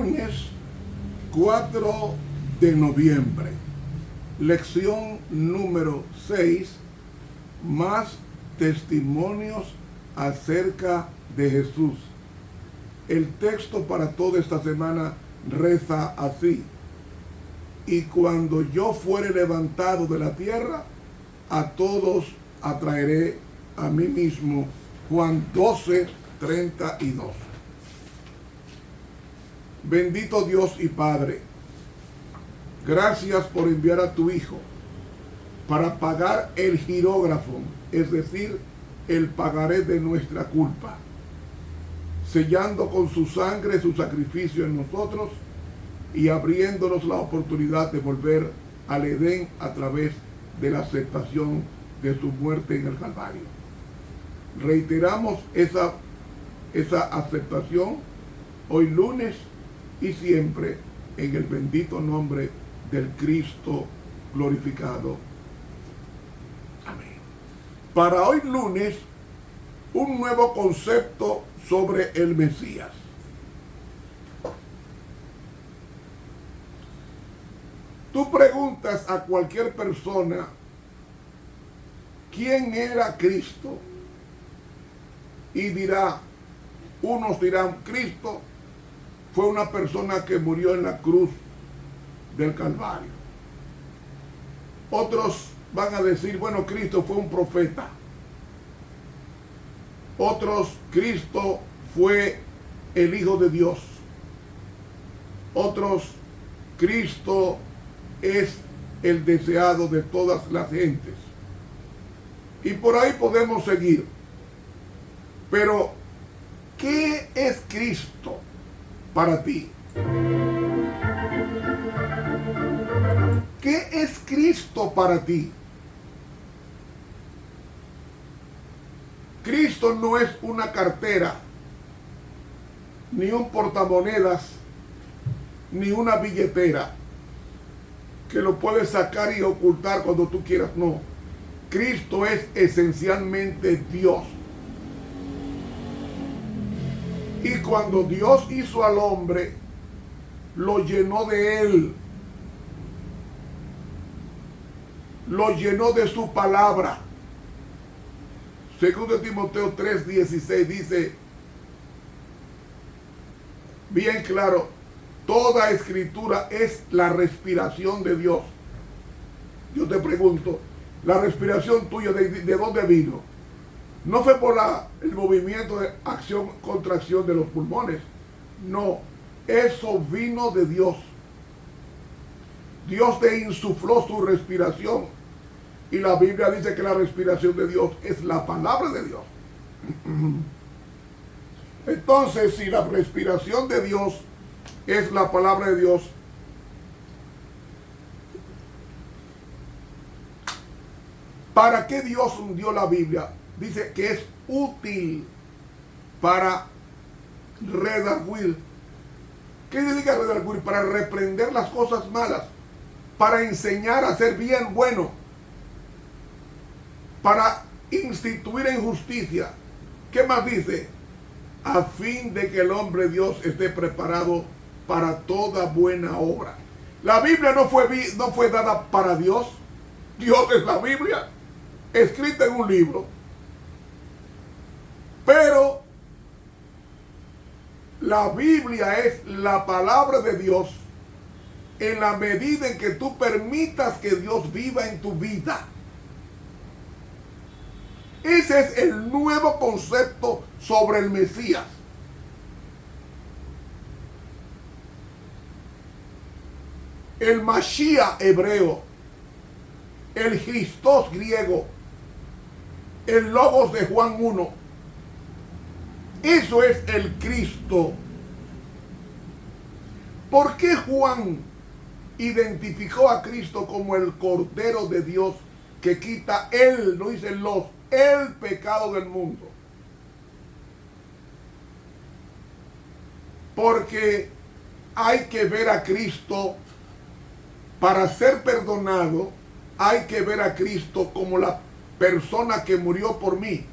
Lunes 4 de noviembre. Lección número 6. Más testimonios acerca de Jesús. El texto para toda esta semana reza así: y cuando yo fuere levantado de la tierra, a todos atraeré a mí mismo. Juan 12:32. Bendito Dios y Padre, gracias por enviar a tu Hijo para pagar el girógrafo, es decir, el pagaré de nuestra culpa, sellando con su sangre su sacrificio en nosotros y abriéndonos la oportunidad de volver al Edén a través de la aceptación de su muerte en el Calvario. Reiteramos esa aceptación hoy lunes y siempre en el bendito nombre del Cristo glorificado. Amén. Para hoy lunes, un nuevo concepto sobre el Mesías. Tú preguntas a cualquier persona quién era Cristo y unos dirán, Cristo fue una persona que murió en la cruz del Calvario. Otros van a decir, bueno, Cristo fue un profeta. Otros, Cristo fue el Hijo de Dios. Otros, Cristo es el deseado de todas las gentes. Y por ahí podemos seguir. Pero, ¿qué es Cristo para ti? ¿Qué es Cristo para ti? Cristo no es una cartera, ni un portamonedas, ni una billetera que lo puedes sacar y ocultar cuando tú quieras. No. Cristo es esencialmente Dios. Y cuando Dios hizo al hombre, lo llenó de Él. Lo llenó de su palabra. Segundo Timoteo 3:16 dice, bien claro, toda escritura es la respiración de Dios. Yo te pregunto, ¿la respiración tuya de dónde vino? No fue por el movimiento de acción-contracción de los pulmones. No, eso vino de Dios. Dios te insufló su respiración. Y la Biblia dice que la respiración de Dios es la palabra de Dios. Entonces, si la respiración de Dios es la palabra de Dios, ¿para qué Dios dio la Biblia? Dice que es útil para redarguir. ¿Qué significa redarguir? Para reprender las cosas malas, para enseñar a ser bien bueno, para instituir en justicia. ¿Qué más dice? A fin de que el hombre Dios esté preparado para toda buena obra. La Biblia no fue dada para Dios. Dios es la Biblia, escrita en un libro. Pero la Biblia es la palabra de Dios en la medida en que tú permitas que Dios viva en tu vida. Ese es el nuevo concepto sobre el Mesías. El Mashiach hebreo, el Christos griego, el Logos de Juan 1. Eso es el Cristo. ¿Por qué Juan identificó a Cristo como el Cordero de Dios que quita él, no dice el pecado del mundo? Porque hay que ver a Cristo para ser perdonado. Hay que ver a Cristo como la persona que murió por mí.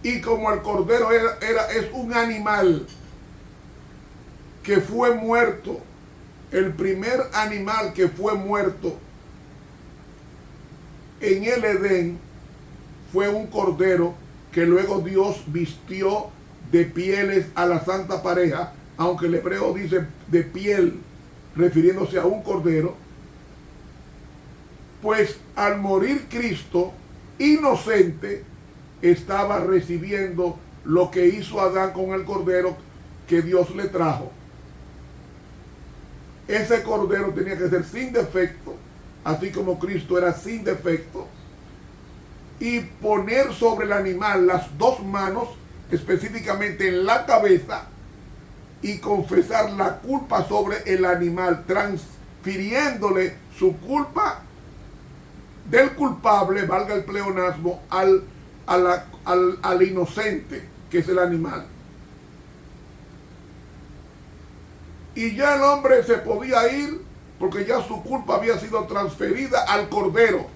Y como el cordero es un animal que fue muerto, el primer animal que fue muerto en el Edén fue un cordero que luego Dios vistió de pieles a la santa pareja, aunque el hebreo dice de piel, refiriéndose a un cordero. Pues al morir Cristo, inocente, estaba recibiendo lo que hizo Adán con el cordero que Dios le trajo. Ese cordero tenía que ser sin defecto, así como Cristo era sin defecto, y poner sobre el animal las dos manos, específicamente en la cabeza, y confesar la culpa sobre el animal, transfiriéndole su culpa del culpable, valga el pleonasmo, al inocente, que es el animal. Y ya el hombre se podía ir porque ya su culpa había sido transferida al cordero.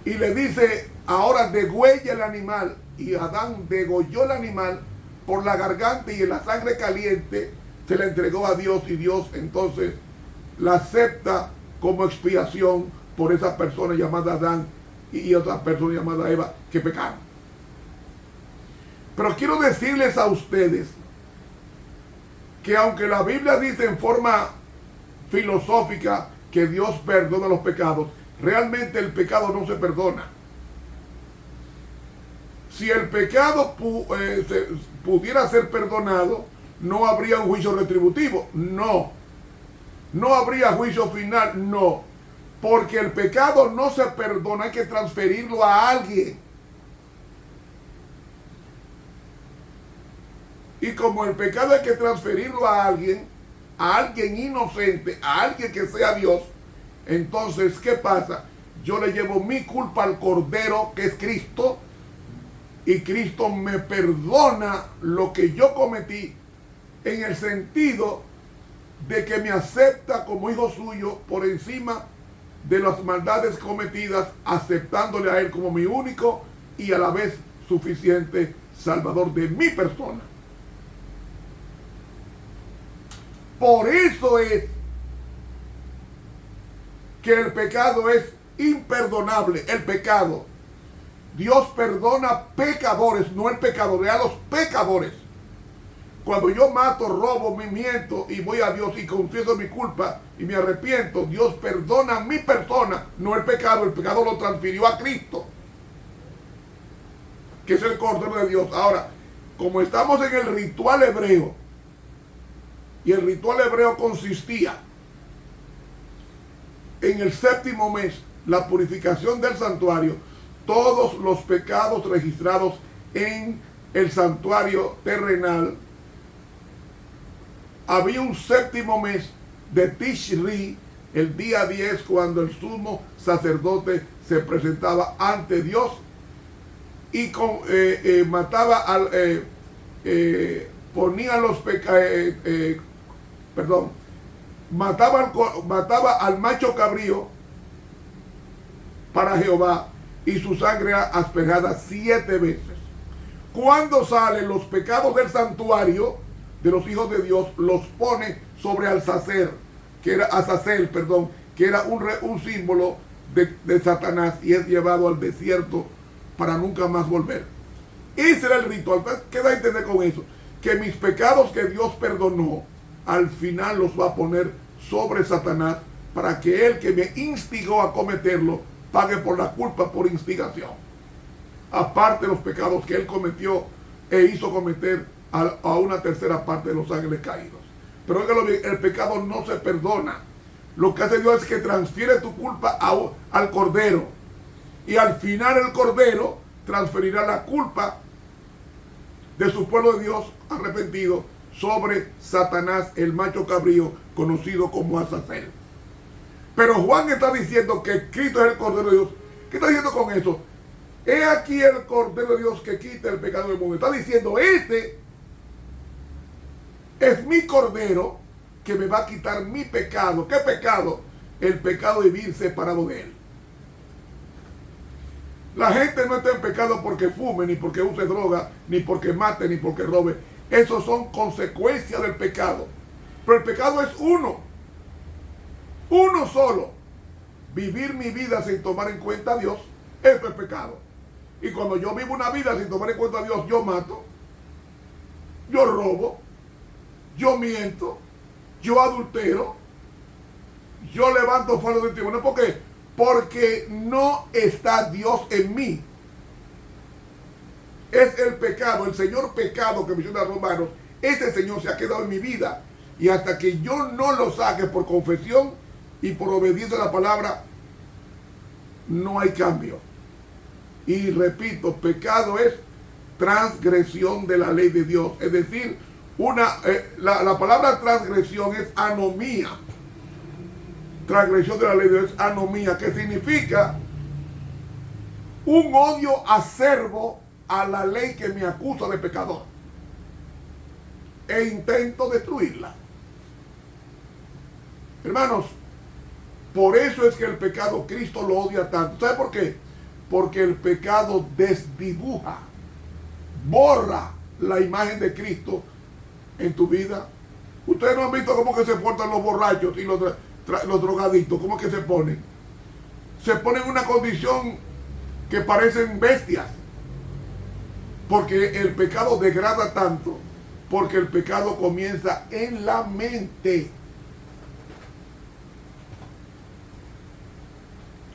Y le dice, ahora degüella el animal. Y Adán degolló el animal por la garganta, y en la sangre caliente se la entregó a Dios, y Dios entonces la acepta como expiación por esa persona llamada Adán y otra persona llamada Eva que pecaron. Pero quiero decirles a ustedes que aunque la Biblia dice en forma filosófica que Dios perdona los pecados, realmente el pecado no se perdona. Si el pecado pudiera ser perdonado, no habría un juicio retributivo. No habría juicio final, no. Porque el pecado no se perdona, hay que transferirlo a alguien. Y como el pecado hay que transferirlo a alguien inocente, a alguien que sea Dios, entonces, ¿qué pasa? Yo le llevo mi culpa al Cordero, que es Cristo, y Cristo me perdona lo que yo cometí, en el sentido de que me acepta como hijo suyo por encima de las maldades cometidas, aceptándole a Él como mi único y a la vez suficiente Salvador de mi persona. Por eso es que el pecado es imperdonable. El pecado, Dios perdona pecadores, no el pecador, a los pecadores. Cuando yo mato, robo, me miento y voy a Dios y confieso mi culpa y me arrepiento, Dios perdona a mi persona, no el pecado lo transfirió a Cristo, que es el Cordero de Dios. Ahora, como estamos en el ritual hebreo, y el ritual hebreo consistía en el séptimo mes, la purificación del santuario, todos los pecados registrados en el santuario terrenal. Había un séptimo mes de Tishri, el día 10, cuando el sumo sacerdote se presentaba ante Dios y mataba mataba al macho cabrío para Jehová, y su sangre era asperjada 7 veces. Cuando salen los pecados del santuario de los hijos de Dios, los pone sobre Azazel, que era un símbolo de Satanás, y es llevado al desierto para nunca más volver. Ese era el ritual. ¿Qué da a entender con eso? Que mis pecados que Dios perdonó, al final los va a poner sobre Satanás, para que él que me instigó a cometerlo pague por la culpa por instigación, aparte de los pecados que él cometió e hizo cometer a una tercera parte de los ángeles caídos. Pero óigalo bien, el pecado no se perdona. Lo que hace Dios es que transfiere tu culpa al Cordero, y al final el Cordero transferirá la culpa de su pueblo de Dios arrepentido sobre Satanás, el macho cabrío, conocido como Azazel. Pero Juan está diciendo que Cristo es el Cordero de Dios. ¿Qué está diciendo con eso? He aquí el Cordero de Dios que quita el pecado del mundo. Está diciendo, este es mi Cordero que me va a quitar mi pecado. ¿Qué pecado? El pecado de vivir separado de Él. La gente no está en pecado porque fume, ni porque use droga, ni porque mate, ni porque robe. Esos son consecuencias del pecado. Pero el pecado es uno solo. Vivir mi vida sin tomar en cuenta a Dios, eso es pecado. Y cuando yo vivo una vida sin tomar en cuenta a Dios, yo mato, yo robo, yo miento, yo adultero, yo levanto falsos testimonios. ¿Por qué? Porque no está Dios en mí. Es el pecado, el señor pecado que menciona Romanos. Ese señor se ha quedado en mi vida. Y hasta que yo no lo saque por confesión y por obediencia a la palabra, no hay cambio. Y repito, pecado es transgresión de la ley de Dios. Es decir, la palabra transgresión es anomía. Transgresión de la ley de Dios es anomía, que significa un odio acerbo a la ley que me acusa de pecador e intento destruirla. Hermanos, por eso es que el pecado Cristo lo odia tanto. ¿Sabe por qué? Porque el pecado desdibuja, borra la imagen de Cristo en tu vida. Ustedes no han visto cómo que se portan los borrachos y los drogadictos, cómo que se ponen. Se ponen en una condición que parecen bestias. Porque el pecado degrada tanto, porque el pecado comienza en la mente.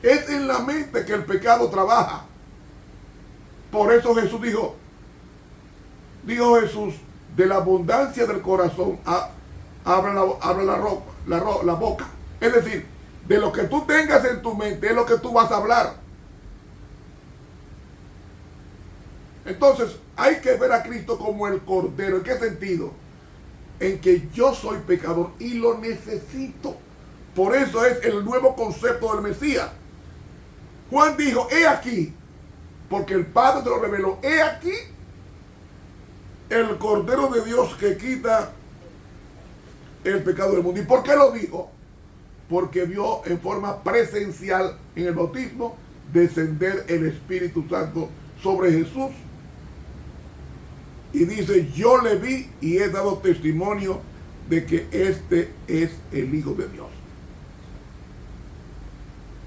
Es en la mente que el pecado trabaja. Por eso Jesús dijo Jesús, de la abundancia del corazón habla la boca. Es decir, de lo que tú tengas en tu mente es lo que tú vas a hablar. Entonces, hay que ver a Cristo como el Cordero. ¿En qué sentido? En que yo soy pecador y lo necesito. Por eso es el nuevo concepto del Mesías. Juan dijo, he aquí, porque el Padre te lo reveló, he aquí el Cordero de Dios que quita el pecado del mundo. ¿Y por qué lo dijo? Porque vio en forma presencial en el bautismo descender el Espíritu Santo sobre Jesús. Y dice, yo le vi y he dado testimonio de que este es el Hijo de Dios.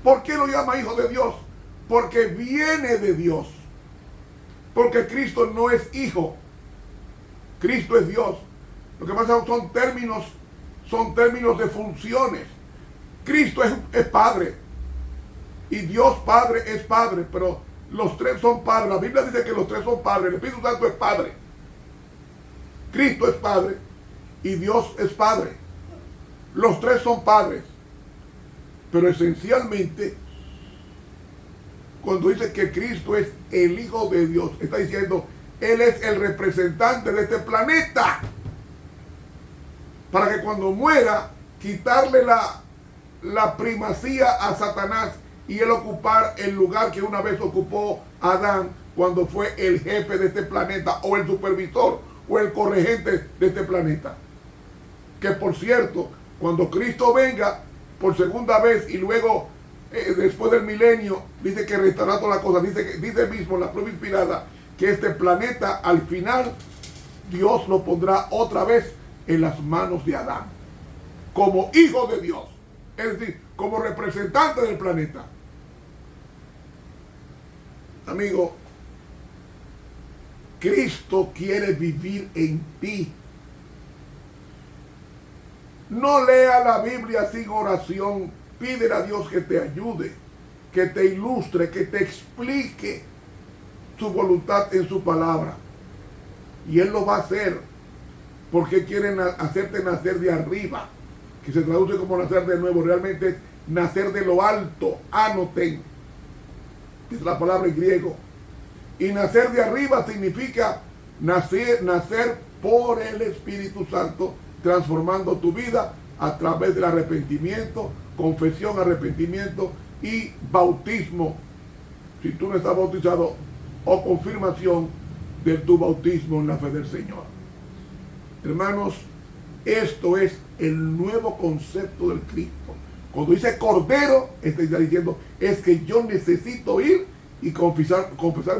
¿Por qué lo llama Hijo de Dios? Porque viene de Dios. Porque Cristo no es hijo. Cristo es Dios. Lo que pasa son términos de funciones. Cristo es Padre. Y Dios Padre es Padre. Pero los tres son padres. La Biblia dice que los tres son padres. El Espíritu Santo es Padre. Cristo es Padre. Y Dios es Padre. Los tres son padres. Pero esencialmente, cuando dice que Cristo es el Hijo de Dios, está diciendo, Él es el representante de este planeta. Para que cuando muera, quitarle la primacía a Satanás y él ocupar el lugar que una vez ocupó Adán cuando fue el jefe de este planeta, o el supervisor, o el corregente de este planeta. Que por cierto, cuando Cristo venga por segunda vez y luego después del milenio, dice que restaurará todas las cosas. Dice mismo la prueba inspirada que este planeta al final Dios lo pondrá otra vez en las manos de Adán como hijo de Dios, es decir, como representante del planeta. Amigo, Cristo quiere vivir en ti. No lea la Biblia sin oración. Pídele a Dios que te ayude, que te ilustre, que te explique su voluntad en su palabra. Y Él lo va a hacer, porque quiere hacerte nacer de arriba, que se traduce como nacer de nuevo. Realmente es nacer de lo alto, anoten, es la palabra en griego. Y nacer de arriba significa nacer por el Espíritu Santo, transformando tu vida a través del arrepentimiento, confesión, arrepentimiento y bautismo, si tú no estás bautizado, o confirmación de tu bautismo en la fe del Señor. Hermanos, esto es el nuevo concepto del Cristo. Cuando dice Cordero, está diciendo, es que yo necesito ir y confesar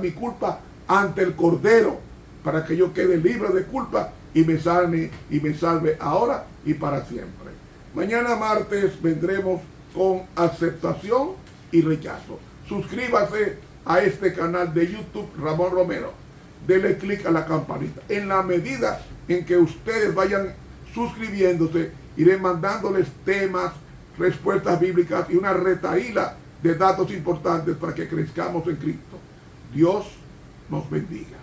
mi culpa ante el Cordero, para que yo quede libre de culpa y me sane y me salve ahora y para siempre. Mañana martes vendremos con aceptación y rechazo. Suscríbase a este canal de YouTube Ramón Romero. Dele clic a la campanita. En la medida en que ustedes vayan suscribiéndose, iré mandándoles temas, respuestas bíblicas y una retahíla de datos importantes para que crezcamos en Cristo. Dios nos bendiga.